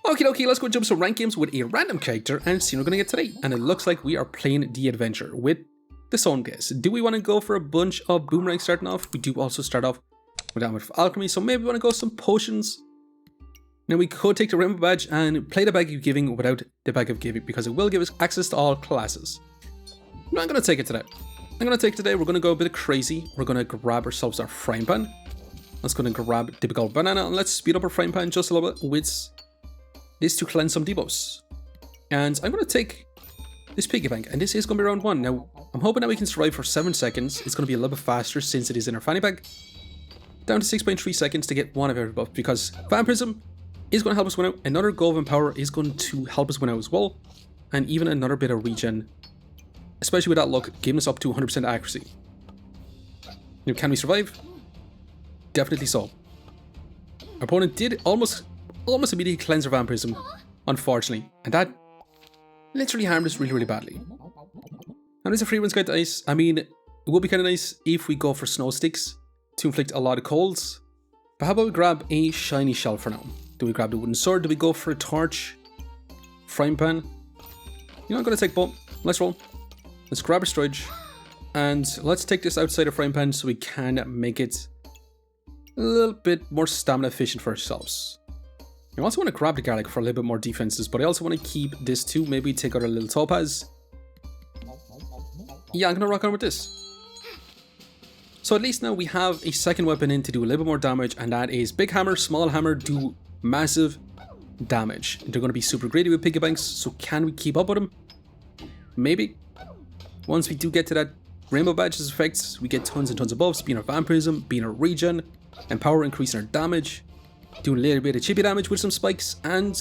Okie dokie, let's go jump some rank games with a random character and see what we're gonna get today. And it looks like we are playing the adventure with the Subclass. Do we want to go for a bunch of boomerangs starting off? We do also start off with damage of alchemy, so maybe we want to go some potions. Now we could take the rainbow badge and play the bag of giving without the bag of giving because it will give us access to all classes. No, I'm gonna take it today. We're gonna go a bit crazy. We're gonna grab ourselves our frying pan. Let's go and grab the big old banana and let's speed up our frying pan just a little bit with this to cleanse some debuffs. And I'm gonna take this piggy bank, and this is gonna be round 1. Now, I'm hoping that we can survive for 7 seconds. It's gonna be a little bit faster since it is in our fanny bag. Down to 6.3 seconds to get one of every buff because Vampirism is gonna help us win out. Another Golden Power is going to help us win out as well. And even another bit of regen, especially with that luck, giving us up to 100% accuracy. Now, can we survive? Definitely so. Our opponent did almost immediately cleanse our Vampirism, unfortunately, and that literally harmed us really badly. Now there's a free runes guide to ice. I mean, it would be kind of nice if we go for snow sticks to inflict a lot of colds, but how about we grab a shiny shell for now? Do we grab the wooden sword? Do we go for a torch? Frying pan? You know, I'm gonna take both. Let's roll. Let's grab our storage, and let's take this outside of frying pan so we can make it a little bit more stamina efficient for ourselves. I also want to grab the garlic for a little bit more defenses, but I also want to keep this too. Maybe take out a little topaz. Yeah, I'm going to rock on with this. So at least now we have a second weapon in to do a little bit more damage, and that is big hammer, small hammer do massive damage. They're going to be super greedy with piggy banks, so can we keep up with them? Maybe. Once we do get to that rainbow badge's effects, we get tons and tons of buffs, being our vampirism, being our regen, and power increasing our damage. Doing a little bit of chippy damage with some spikes, and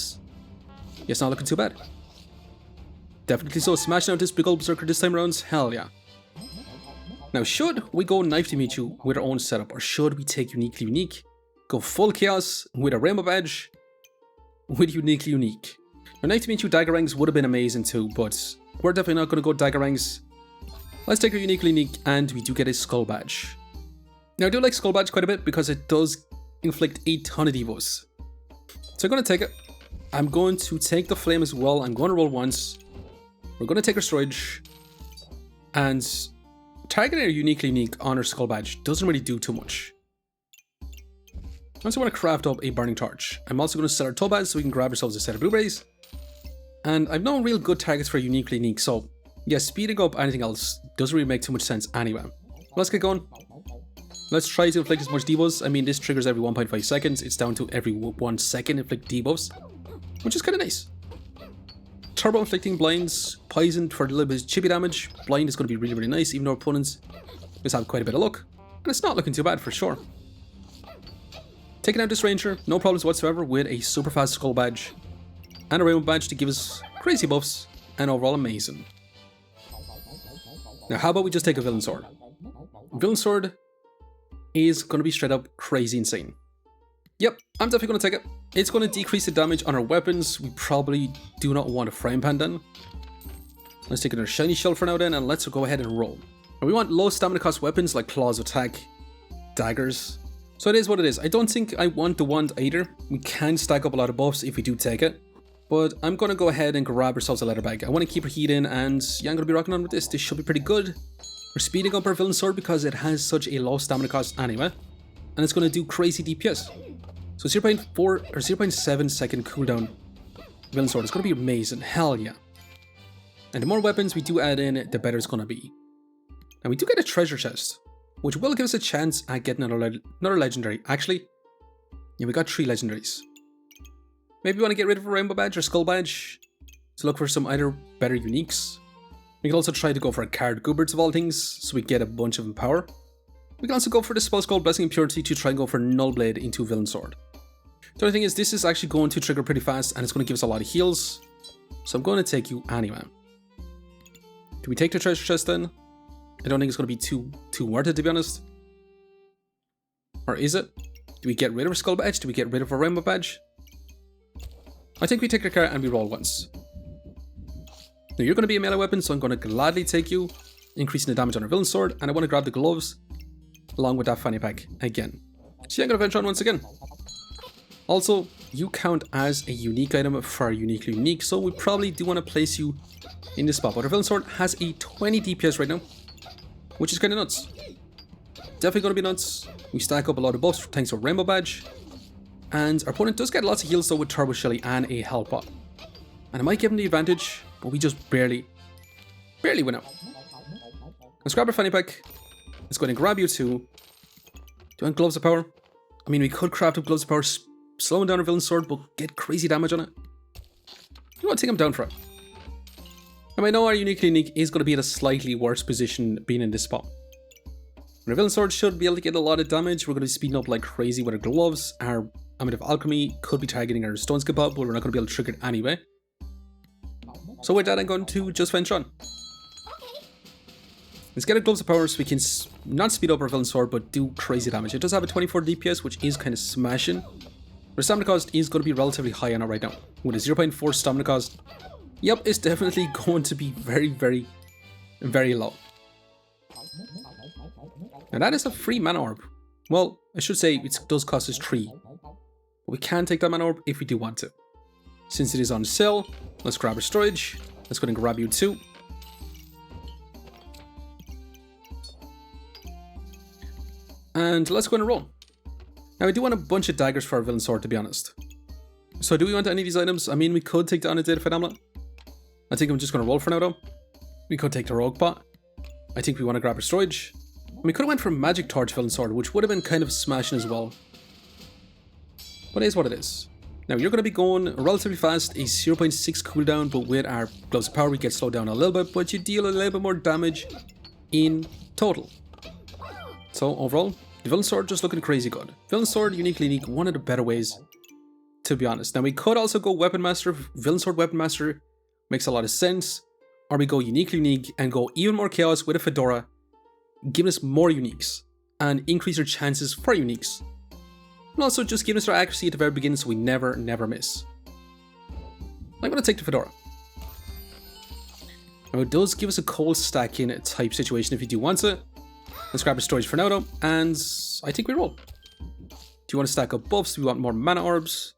yeah, it's not looking too bad. Definitely so. Smashing out this big old berserker this time around, hell yeah. Now, should we go Knife to Meet You with our own setup, or should we take Uniquely Unique, go full chaos with a rainbow badge with Uniquely Unique? Now, Knife to Meet You Daggerangs would have been amazing too, but we're definitely not going to go Daggerangs. Let's take our Uniquely Unique, and we do get a Skull Badge. Now, I do like Skull Badge quite a bit because it does inflict a ton of debuffs. So I'm going to take it. I'm going to take the flame as well. I'm going to roll once. We're going to take our storage. And targeting our Uniquely Unique on our Skull Badge doesn't really do too much. I also want to craft up a burning torch. I'm also going to sell our topaz so we can grab ourselves a set of blueberries. And I've no real good targets for Uniquely Unique, so yeah, speeding up anything else doesn't really make too much sense anyway. Let's get going. Let's try to inflict as much debuffs. I mean, this triggers every 1.5 seconds. It's down to every 1 second inflict debuffs, which is kind of nice. Turbo inflicting blinds, poisoned for a little bit of chippy damage. Blind is going to be really nice, even though our opponents just have quite a bit of luck. And it's not looking too bad for sure. Taking out this ranger, no problems whatsoever, with a super fast skull badge and a rainbow badge to give us crazy buffs and overall amazing. Now, how about we just take a villain sword? Villain sword is going to be straight up crazy insane. Yep, I'm definitely going to take it. It's going to decrease the damage on our weapons. We probably do not want a frying pan then. Let's take another shiny shell for now then, and let's go ahead and roll. And we want low stamina cost weapons like claws of attack, daggers. So it is what it is. I don't think I want the wand either. We can stack up a lot of buffs if we do take it. But I'm going to go ahead and grab ourselves a leather bag. I want to keep our heat in, and yeah, I'm going to be rocking on with this. This should be pretty good. We're speeding up our villain sword because it has such a low stamina cost anyway, and it's going to do crazy DPS. So 0.4 or 0.7 second cooldown villain sword is going to be amazing, hell yeah. And the more weapons we do add in, the better it's going to be. And we do get a treasure chest, which will give us a chance at getting another legendary. Actually, yeah, we got 3 legendaries. Maybe we want to get rid of a rainbow badge or skull badge to look for some either better uniques. We can also try to go for a card Gooberts of all things, so we get a bunch of power. We can also go for the spell called Blessing Impurity to try and go for Null Blade into Villain Sword. The only thing is, this is actually going to trigger pretty fast, and it's going to give us a lot of heals. So I'm going to take you anyway. Do we take the treasure chest then? I don't think it's going to be too worth it, to be honest. Or is it? Do we get rid of a skull badge? Do we get rid of a rainbow badge? I think we take the card and we roll once. Now you're going to be a melee weapon, so I'm going to gladly take you, increasing the damage on our villain sword, and I want to grab the gloves along with that fanny pack again. So yeah, I'm going to venture on once again. Also, you count as a unique item for uniquely unique, so we probably do want to place you in this spot. But our Villain Sword has a 20 DPS right now, which is kind of nuts. Definitely going to be nuts. We stack up a lot of buffs thanks to a Rainbow Badge. And our opponent does get lots of heals though with Turbo Shelly and a Health Pot. And it might give him the advantage, but we just barely win out. Let's grab our Fanny Pack. Let's go ahead and grab you too. Do you want Gloves of Power? I mean, we could craft up Gloves of Power, slowing down our Villain Sword, but get crazy damage on it. You want to take him down for it. And I know our uniquely unique is going to be at a slightly worse position being in this spot. Our Villain Sword should be able to get a lot of damage. We're going to be speeding up like crazy with our gloves. Our Amulet of Alchemy could be targeting our Stone Skip up, but we're not going to be able to trigger it anyway. So with that, I'm going to just finish on. Let's get our Gloves of Power so we can not speed up our Villain Sword, but do crazy damage. It does have a 24 DPS, which is kind of smashing. Our stamina cost is going to be relatively high on it right now. With a 0.4 stamina cost, yep, it's definitely going to be very low. Now that is a free mana orb. Well, I should say it does cost us 3. But we can take that mana orb if we do want to. Since it is on sale, let's grab our storage. Let's go and grab you too. And let's go and roll. Now we do want a bunch of daggers for our Villain Sword, to be honest. So do we want any of these items? I mean, we could take the Undead Amulet. I think I'm just going to roll for now though. We could take the Rogue Pot. I think we want to grab our storage. We could have went for Magic Torch Villain Sword, which would have been kind of smashing as well. But it is what it is. Now you're going to be going relatively fast, a 0.6 cooldown, but with our Gloves of Power we get slowed down a little bit, but you deal a little bit more damage in total. So overall, the Villain Sword just looking crazy good. Villain Sword, uniquely unique, one of the better ways, to be honest. Now we could also go Weapon Master. Villain Sword Weapon Master makes a lot of sense. Or we go uniquely unique and go even more chaos with a Fedora, giving us more uniques and increase our chances for uniques. And also just giving us our accuracy at the very beginning so we never miss. I'm going to take the Fedora. Now it does give us a cold stacking type situation if you do want it. Let's grab our storage for now though, and I think we roll. Do you want to stack up buffs? Do we want more mana orbs?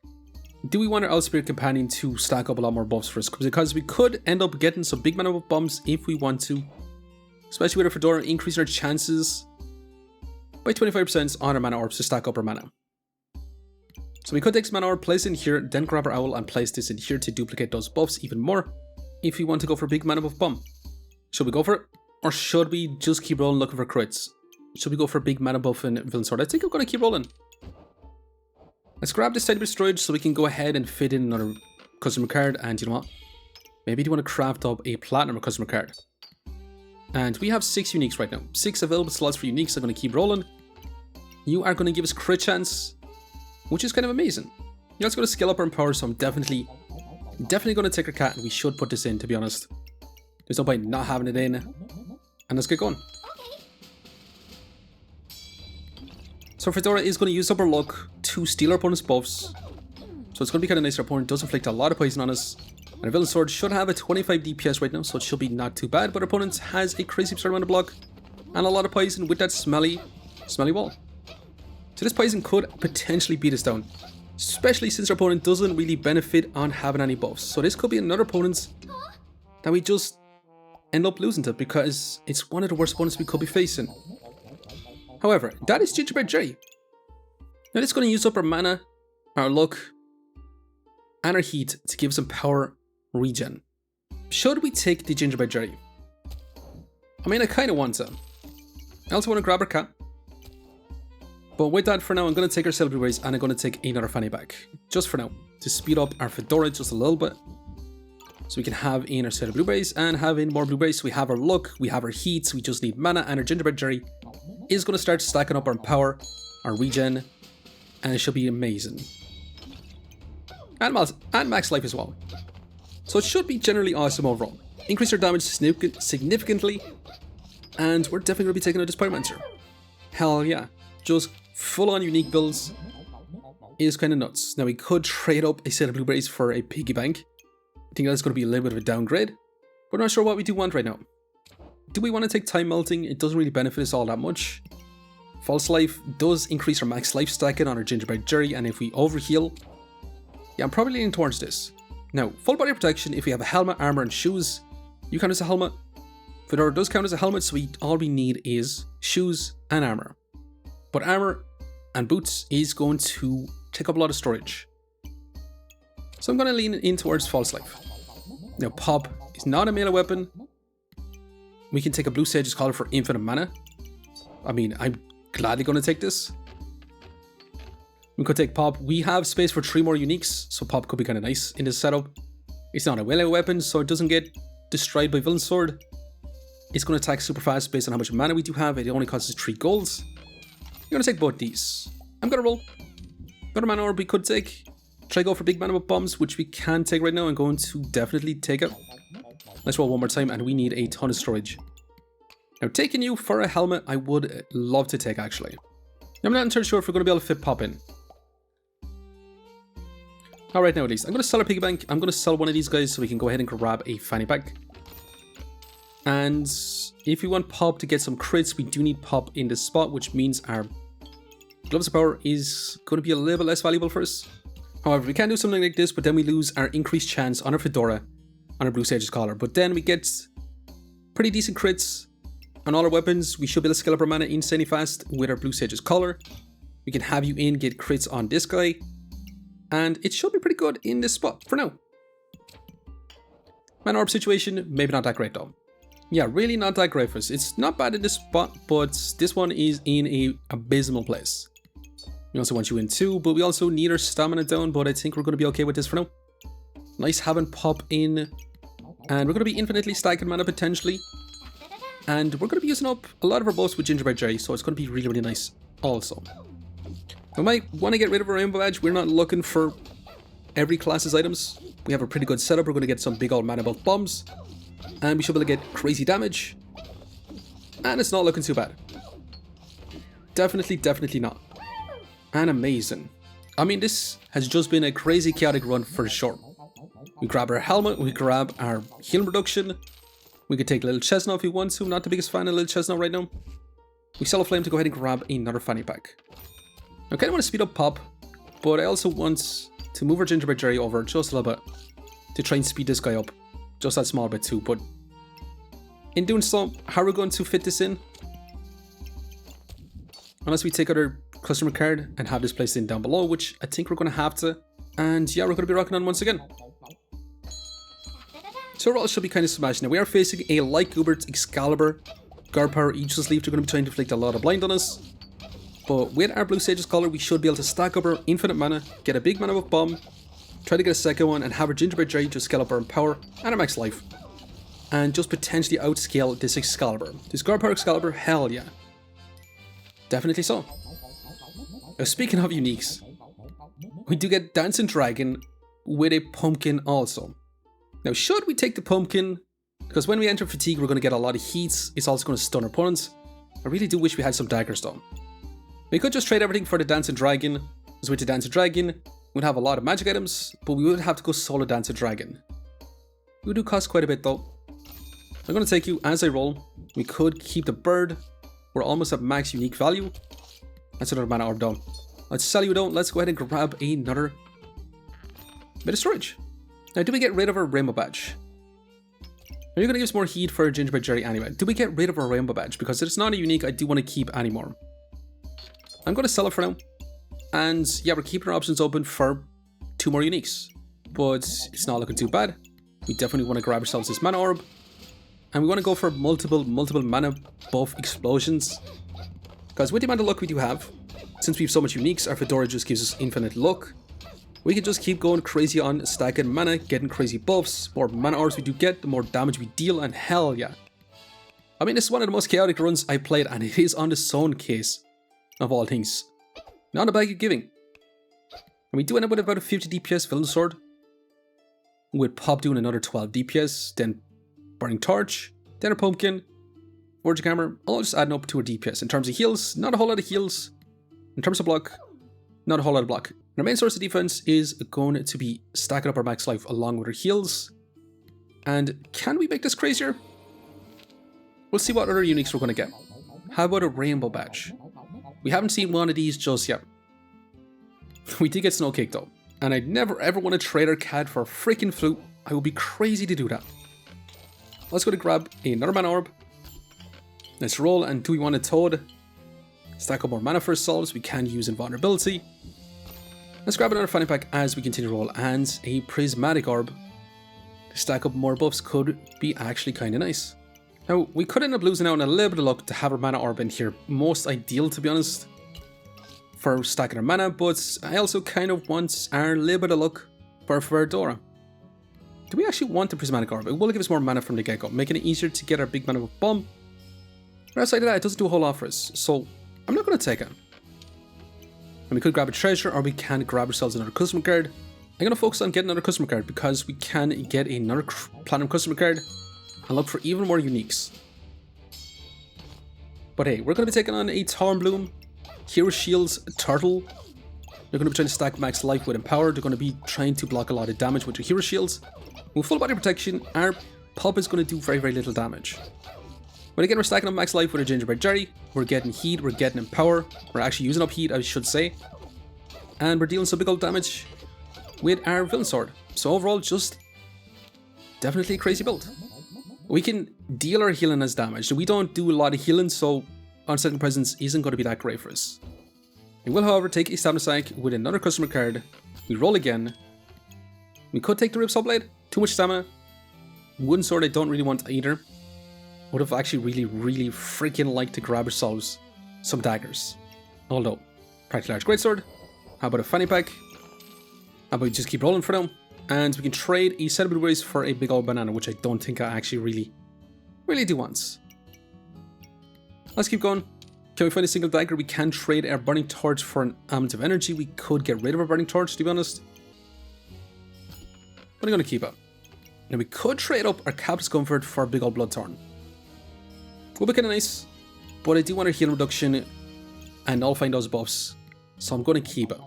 Do we want our Elspire Companion to stack up a lot more buffs for us? Because we could end up getting some big mana buff bombs if we want to. Especially with our Fedora, increase our chances by 25% on our mana orbs to stack up our mana. So we could take some mana orb, place it in here, then grab our owl and place this in here to duplicate those buffs even more if we want to go for a big mana buff bomb. Should we go for it? Or should we just keep rolling looking for crits? Should we go for a big mana buff in Villain Sword? I think I'm going to keep rolling. Let's grab this tiny bit of storage so we can go ahead and fit in another customer card. And you know what? Maybe do you want to craft up a platinum customer card. And we have 6 uniques right now. 6 available slots for uniques. I'm going to keep rolling. You are going to give us crit chance, which is kind of amazing. Yeah, let's go to skill up our power. So I'm definitely going to take our cat, and we should put this in, to be honest. There's no point not having it in. And let's get going. So Fedora is going to use up our luck to steal our opponent's buffs. So it's going to be kind of nice. Our opponent does inflict a lot of poison on us. And our Villain Sword should have a 25 DPS right now, so it should be not too bad. But our opponent has a crazy absurd amount of block and a lot of poison with that smelly wall. So this poison could potentially beat us down, especially since our opponent doesn't really benefit on having any buffs. So this could be another opponent that we just end up losing to, because it's one of the worst opponents we could be facing. However, that is Gingerbread Jerry. Now this is going to use up our mana, our luck, and our heat to give some power regen. Should we take the Gingerbread Jerry? I mean, I kind of want to. I also want to grab our cat. But with that, for now, I'm going to take our Cell Blueberries and I'm going to take another Fanny back. Just for now, to speed up our Fedora just a little bit. So we can have in our set of blueberries and have in more blueberries. So we have our luck, we have our heat, so we just need mana, and our Gingerbread Jerry is going to start stacking up our power, our regen, and it should be amazing. And max life as well. So it should be generally awesome overall. Increase our damage significantly, and we're definitely going to be taking out this Pyromancer. Hell yeah. Just full on unique builds is kind of nuts. Now we could trade up a set of blueberries for a piggy bank. I think that's going to be a little bit of a downgrade, but I'm not sure what we do want right now. Do we want to take Time Melting? It doesn't really benefit us all that much. False Life does increase our max life stacking on our Gingerbread Jerry, and if we overheal, yeah, I'm probably leaning towards this. Now, full body protection, if we have a helmet, armor, and shoes, you count as a helmet. Fedora does count as a helmet, so all we need is shoes and armor. But armor and boots is going to take up a lot of storage. So I'm going to lean in towards False Life. Now, Pop is not a melee weapon. We can take a Blue Sage's Collar for infinite mana. I mean, I'm gladly going to take this. We could take Pop. We have space for 3 more uniques, so Pop could be kind of nice in this setup. It's not a melee weapon, so it doesn't get destroyed by Villain Sword. It's going to attack super fast based on how much mana we do have. It only costs us 3 golds. I'm going to take both these. I'm going to roll. Another mana orb we could take. Try go for big mana bombs, which we can take right now. I'm going to definitely take it. Let's roll one more time, and we need a ton of storage. Now, taking you for a helmet, I would love to take, actually. I'm not entirely sure if we're going to be able to fit Pop in. Alright, now at least. I'm going to sell our piggy bank. I'm going to sell one of these guys so we can go ahead and grab a fanny pack. And if we want Pop to get some crits, we do need Pop in this spot, which means our Gloves of Power is going to be a little bit less valuable for us. However, we can do something like this, but then we lose our increased chance on our Fedora, on our Blue Sage's Collar. But then we get pretty decent crits on all our weapons. We should be able to scale up our mana insanely fast with our Blue Sage's Collar. We can have you in, get crits on this guy. And it should be pretty good in this spot for now. Mana Orb situation, maybe not that great though. Yeah, really not that great for us. It's not bad in this spot, but this one is in a abysmal place. We also want you in too, but we also need our stamina down, but I think we're going to be okay with this for now. Nice having Pop in. And we're going to be infinitely stacking mana potentially. And we're going to be using up a lot of our buffs with Gingerbread Jerry, so it's going to be really, really nice also. We might want to get rid of our Rainbow Badge. We're not looking for every class's items. We have a pretty good setup. We're going to get some big old mana buff bombs. And we should be able to get crazy damage. And it's not looking too bad. Definitely not. And amazing. I mean, this has just been a crazy chaotic run for sure. We grab our helmet, we grab our healing reduction. We could take Little Chestnut if we want to. I'm not the biggest fan of Little Chestnut right now. We sell a flame to go ahead and grab another fanny pack. I kind of want to speed up Pop, but I also want to move our Gingerbread Jerry over just a little bit to try and speed this guy up just that small bit too. But in doing so, how are we going to fit this in? Unless we take out our customer card and have this placed in down below, which I think we're going to have to. And yeah, we're going to be rocking on once again. So overall, it should be kind of smashed. Now we are facing a like Ubert's Excalibur, Guard Power, Aegis Leaf. They're going to be trying to inflict a lot of blind on us. But with our Blue Sage's Collar, we should be able to stack up our infinite mana, get a big mana buff bomb, try to get a second one, and have our Gingerbread Jerry just scale up our power and our max life. And just potentially outscale this Excalibur. This Guard Power Excalibur, hell yeah. Definitely so. Now speaking of uniques, we do get Dancing Dragon with a pumpkin also. Now should we take the pumpkin? Because when we enter fatigue, we're going to get a lot of heats. It's also going to stun our opponents. I really do wish we had some daggers though. We could just trade everything for the Dancing Dragon, because with the Dancing Dragon, we'd have a lot of magic items, but we would have to go solo Dancing Dragon. It would cost quite a bit though. I'm going to take you as I roll. We could keep the bird. We're almost at max unique value. That's another mana orb down. Let's sell you down. Let's go ahead and grab another bit of storage. Now, do we get rid of our Rainbow Badge? Are you going to give us more heat for Gingerbread Jerry anyway? Do we get rid of our Rainbow Badge? Because it's not a unique I do want to keep anymore. I'm going to sell it for now. And yeah, we're keeping our options open for 2 more uniques. But it's not looking too bad. We definitely want to grab ourselves this mana orb. And we want to go for multiple mana buff explosions. Because with the amount of luck we do have, since we have so much uniques, our Fedora just gives us infinite luck. We can just keep going crazy on stacking mana, getting crazy buffs. More mana orbs we do get, the more damage we deal, and hell yeah. I mean, this is one of the most chaotic runs I played, and it is on the Zone case. Of all things. Not a bag of giving. And we do end up with about a 50 DPS Villain Sword. With Pop doing another 12 DPS, then Burning Torch, then a Pumpkin, Forging Hammer, all just adding up to a DPS. In terms of heals, not a whole lot of heals. In terms of block, not a whole lot of block. Our main source of defense is going to be stacking up our max life along with our heals. And can we make this crazier? We'll see what other uniques we're going to get. How about a Rainbow Badge? We haven't seen one of these just yet. We did get Snow Cake though, and I'd never ever want to trade our cat for a freaking flute. I would be crazy to do that. Let's go to grab another mana orb. Let's roll, and do we want a toad? Stack up more mana for ourselves. We can use invulnerability. Let's grab another fanny pack as we continue to roll, and a prismatic orb. To stack up more buffs could be actually kind of nice. Now, we could end up losing out on a little bit of luck to have our mana orb in here. Most ideal, to be honest, for stacking our mana, but I also kind of want our little bit of luck for Fedora. Do we actually want the prismatic orb? It will give us more mana from the get-go, making it easier to get our big mana bomb. But outside of that, it doesn't do a whole lot for us, so I'm not going to take it. And we could grab a treasure, or we can grab ourselves another customer card. I'm going to focus on getting another customer card because we can get another platinum customer card and look for even more uniques. But hey, we're going to be taking on a Thornbloom, Hero Shields, Turtle. They're going to be trying to stack max life with Empower. They're going to be trying to block a lot of damage with their Hero Shields. With full body protection, our pup is going to do very, very little damage. But again, we're stacking up max life with our Gingerbread Jerry. We're getting heat, we're getting Empower. We're actually using up heat, I should say. And we're dealing some big old damage with our Villain Sword. So overall, just definitely a crazy build. We can deal our healing as damage. We don't do a lot of healing, so Unsettling Presence isn't going to be that great for us. We will, however, take a Stamina Sack with another customer card. We roll again. We could take the Ripsaw Blade. Too much stamina. Wooden Sword I don't really want either. Would have actually really freaking liked to grab ourselves some daggers. Although, practically large greatsword. How about a fanny pack? How about we just keep rolling for now? And we can trade a set of blueberries for a big old banana, which I don't think I actually really do want. Let's keep going. Can we find a single dagger? We can trade our burning torch for an amulet of energy. We could get rid of our burning torch, to be honest. But I'm going to keep it. Now we could trade up our Cap's Comfort for a big old Bloodthorn. Will be kind of nice, but I do want a healing reduction and nullifying those buffs, so I'm going to keep it.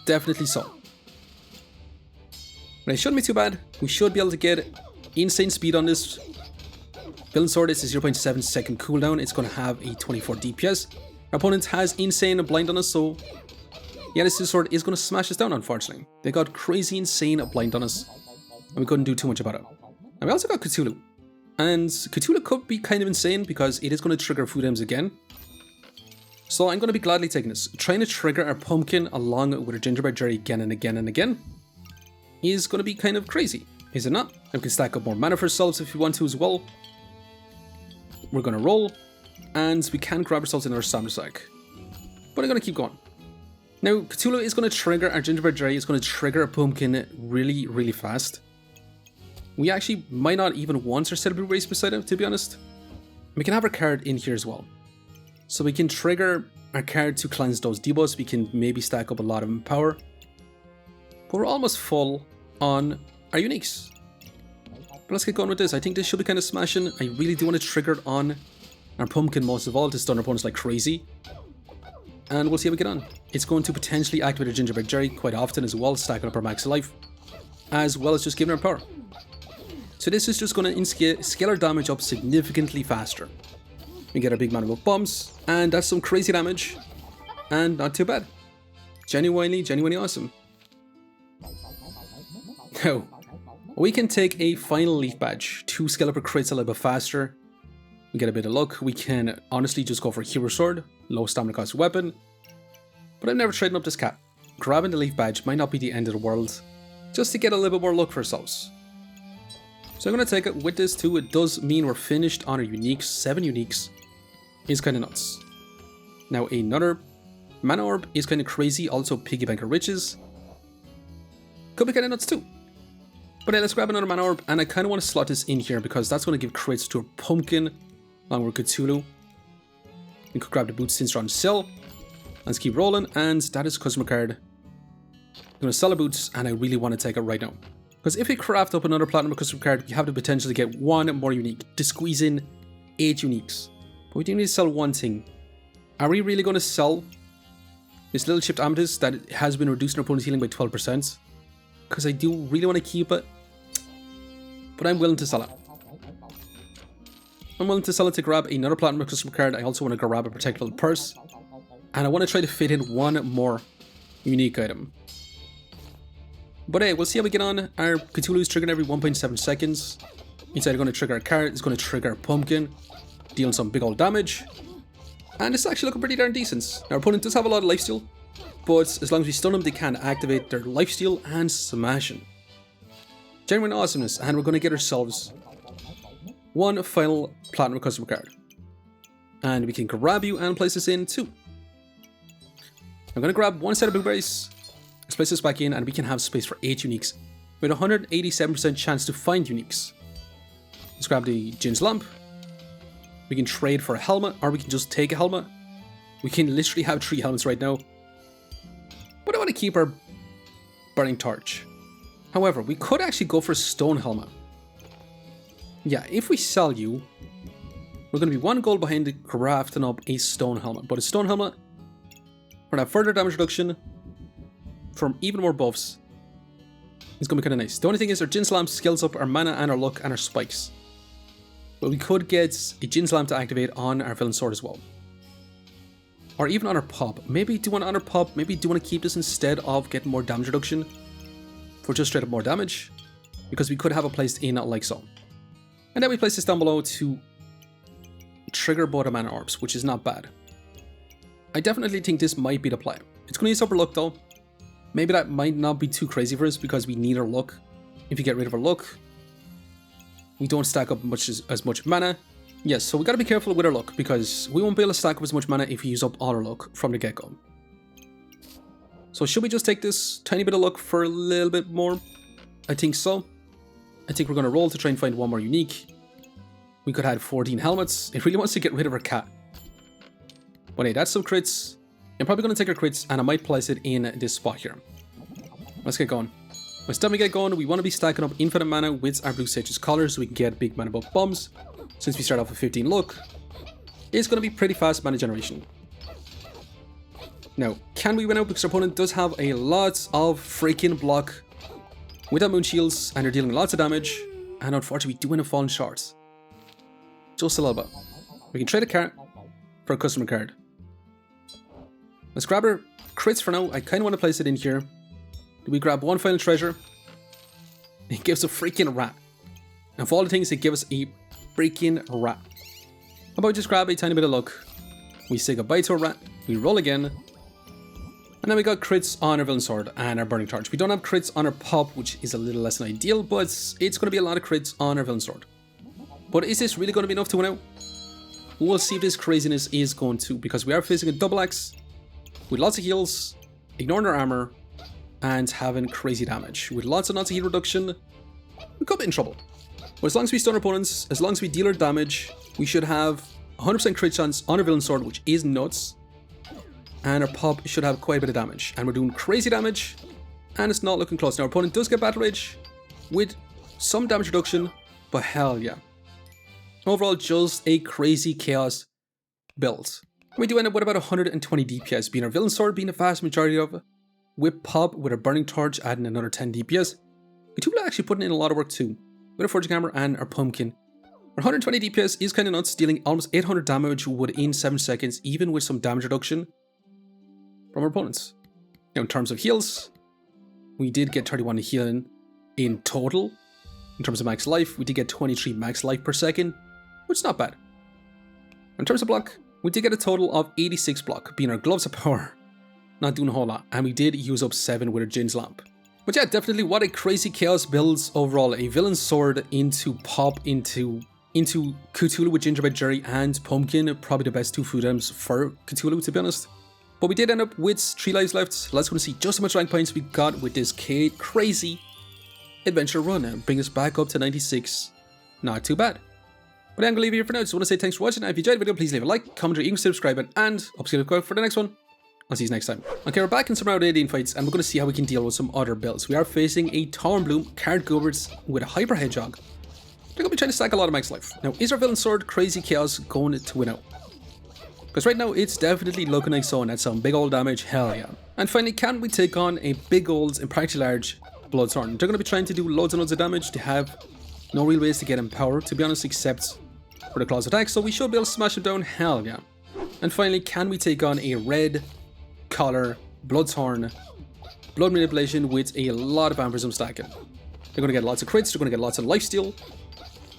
Definitely so. But it shouldn't be too bad. We should be able to get insane speed on this. Villain Sword is a 0.7 second cooldown. It's going to have a 24 DPS. Our opponent has insane blind on us, so yeah, this sword is going to smash us down, unfortunately. They got crazy insane blind on us, and we couldn't do too much about it. And we also got Cthulhu. And Cthulhu could be kind of insane because it is going to trigger food items again. So I'm going to be gladly taking this. Trying to trigger our pumpkin along with our gingerbread jerry again and again and again is going to be kind of crazy, is it not? And we can stack up more mana for ourselves if we want to as well. We're going to roll, and we can grab ourselves another Stamina Sack. But I'm going to keep going. Now, Cthulhu is going to trigger our gingerbread jerry. It's going to trigger our pumpkin really fast. We actually might not even want our set of blueberries beside it, to be honest. We can have our card in here as well. So we can trigger our card to cleanse those debuffs. We can maybe stack up a lot of Empower. But we're almost full on our uniques. But let's get going with this. I think this should be kind of smashing. I really do want to trigger it on our pumpkin most of all to stun our opponents like crazy. And we'll see how we get on. It's going to potentially activate our gingerbread jerry quite often as well, stacking up our max life, as well as just giving our power. So this is just going to scale our damage up significantly faster. We get our big mana bombs, and that's some crazy damage, and not too bad. Genuinely awesome. Now, we can take a final leaf badge to scale up our crits a little bit faster. We get a bit of luck. We can honestly just go for Hero Sword, low stamina cost weapon. But I'm never trading up this cat. Grabbing the leaf badge might not be the end of the world, just to get a little bit more luck for ourselves. So I'm going to take it with this too. It does mean we're finished on our uniques. 7 uniques is kind of nuts. Now another mana orb is kind of crazy. Also piggy bank of riches. Could be kind of nuts too. But hey, let's grab another mana orb. And I kind of want to slot this in here because that's going to give crits to our pumpkin along with Cthulhu. We could grab the boots since we're on sale. Let's keep rolling. And that is a customer card. I'm going to sell the boots and I really want to take it right now. Because if we craft up another platinum custom card, we have the potential to get 1 more unique, to squeeze in 8 uniques. But we do need to sell one thing. Are we really going to sell this little chipped amethyst that has been reducing our opponent's healing by 12%? Because I do really want to keep it, but I'm willing to sell it. I'm willing to sell it to grab another platinum customer card. I also want to grab a protectable purse. And I want to try to fit in one more unique item. But hey, we'll see how we get on. Our Cthulhu is triggering every 1.7 seconds. Inside are going to trigger our card, it's going to trigger our pumpkin, dealing some big old damage. And it's actually looking pretty darn decent. Our opponent does have a lot of lifesteal, but as long as we stun them, they can activate their lifesteal and smashing. Genuine awesomeness, and we're going to get ourselves one final platinum customer card. And we can grab you and place this in too. I'm going to grab one set of blueberries, let's place this back in, and we can have space for 8 uniques. With a 187% chance to find uniques. Let's grab the Jin's lamp. We can trade for a helmet, or we can just take a helmet. We can literally have 3 helmets right now. But I want to keep our burning torch. However, we could actually go for a stone helmet. Yeah, if we sell you, we're going to be 1 gold behind crafting up a stone helmet. But a stone helmet, for that further damage reduction, from even more buffs, it's going to be kind of nice. The only thing is our Jin's lamp scales up our mana and our luck and our spikes. But we could get a Jin's lamp to activate on our villain sword as well. Or even on our pop. Maybe do one on our pop, maybe do want to keep this instead of getting more damage reduction. For just straight up more damage. Because we could have it placed in like so. And then we place this down below to trigger both our mana orbs, which is not bad. I definitely think this might be the play. It's going to use up our luck though. Maybe that might not be too crazy for us because we need our luck. If you get rid of our luck, we don't stack up as much mana. Yes, so we got to be careful with our luck because we won't be able to stack up as much mana if we use up all our luck from the get-go. So should we just take this tiny bit of luck for a little bit more? I think so. I think we're going to roll to try and find one more unique. We could add 14 helmets. It really wants to get rid of our cat. But hey, that's some crits. I'm probably going to take our crits and I might place it in this spot here. Let's get going. By the time we get going, we want to be stacking up infinite mana with our Blue Sage's collar so we can get big mana buff bombs. Since we start off with 15 luck, it's going to be pretty fast mana generation. Now, can we win out because our opponent does have a lot of freaking block with our moon shields and they're dealing lots of damage, and unfortunately we do end up falling short. Just a little bit. We can trade a card for a customer card. Let's grab our crits for now. I kind of want to place it in here. Do we grab one final treasure? It gives a freaking rat. And of all the things, it gives us a freaking rat. How about we just grab a tiny bit of luck? We say goodbye to a rat. We roll again. And then we got crits on our villain sword and our burning torch. We don't have crits on our pop, which is a little less than ideal, but it's going to be a lot of crits on our villain sword. But is this really going to be enough to win out? We'll see if this craziness is going to, because we are facing a double axe with lots of heals, ignoring our armor, and having crazy damage. With lots and lots of heal reduction, we could be in trouble. But as long as we stun our opponents, as long as we deal our damage, we should have 100% crit chance on our villain sword, which is nuts. And our pop should have quite a bit of damage. And we're doing crazy damage, and it's not looking close. Now our opponent does get battle rage with some damage reduction, but hell yeah. Overall, just a crazy chaos build. We do end up with about 120 DPS, being our villain sword being the vast majority of it. With pop, with a burning torch adding another 10 DPS. Cthulhu actually putting in a lot of work too. With our forging hammer and our pumpkin. Our 120 DPS is kind of nuts, dealing almost 800 damage within 7 seconds, even with some damage reduction from our opponents. Now in terms of heals, we did get 31 healing in total. In terms of max life, we did get 23 max life per second, which is not bad. In terms of block, we did get a total of 86 block, being our gloves of power. Not doing a whole lot, and we did use up 7 with our Jin's lamp. But yeah, definitely what a crazy chaos builds overall. A villain sword into pop, into Cthulhu with gingerbread Jerry and pumpkin, probably the best 2 food items for Cthulhu, to be honest. But we did end up with 3 lives left. Let's go and see just how much rank points we got with this crazy adventure run and bring us back up to 96. Not too bad. But I'm going to leave it here for now. Just want to say thanks for watching. And if you enjoyed the video, please leave a like, comment, or even subscribe, and hope to go for the next one. I'll see you next time. Okay, we're back in some round 18 fights, and we're going to see how we can deal with some other builds. We are facing a Tower and Bloom, Card Goberts with a Hyper Hedgehog. They're going to be trying to stack a lot of max life. Now, is our villain sword Crazy Chaos going to win out? Because right now, it's definitely looking like so, and that's some big old damage, hell yeah. And finally, can we take on a big old and practically large Bloodthorn? They're going to be trying to do loads and loads of damage. They have no real ways to get in power, to be honest, except for the claws attack, so we should be able to smash him down. Hell yeah. And finally, can we take on a red collar Bloodthorn blood manipulation with a lot of vampirism stacking? They're going to get lots of crits, they're going to get lots of lifesteal,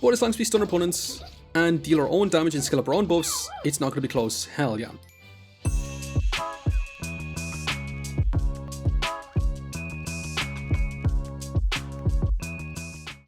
but as long as we stun opponents and deal our own damage and skill up our own buffs, it's not going to be close. Hell yeah.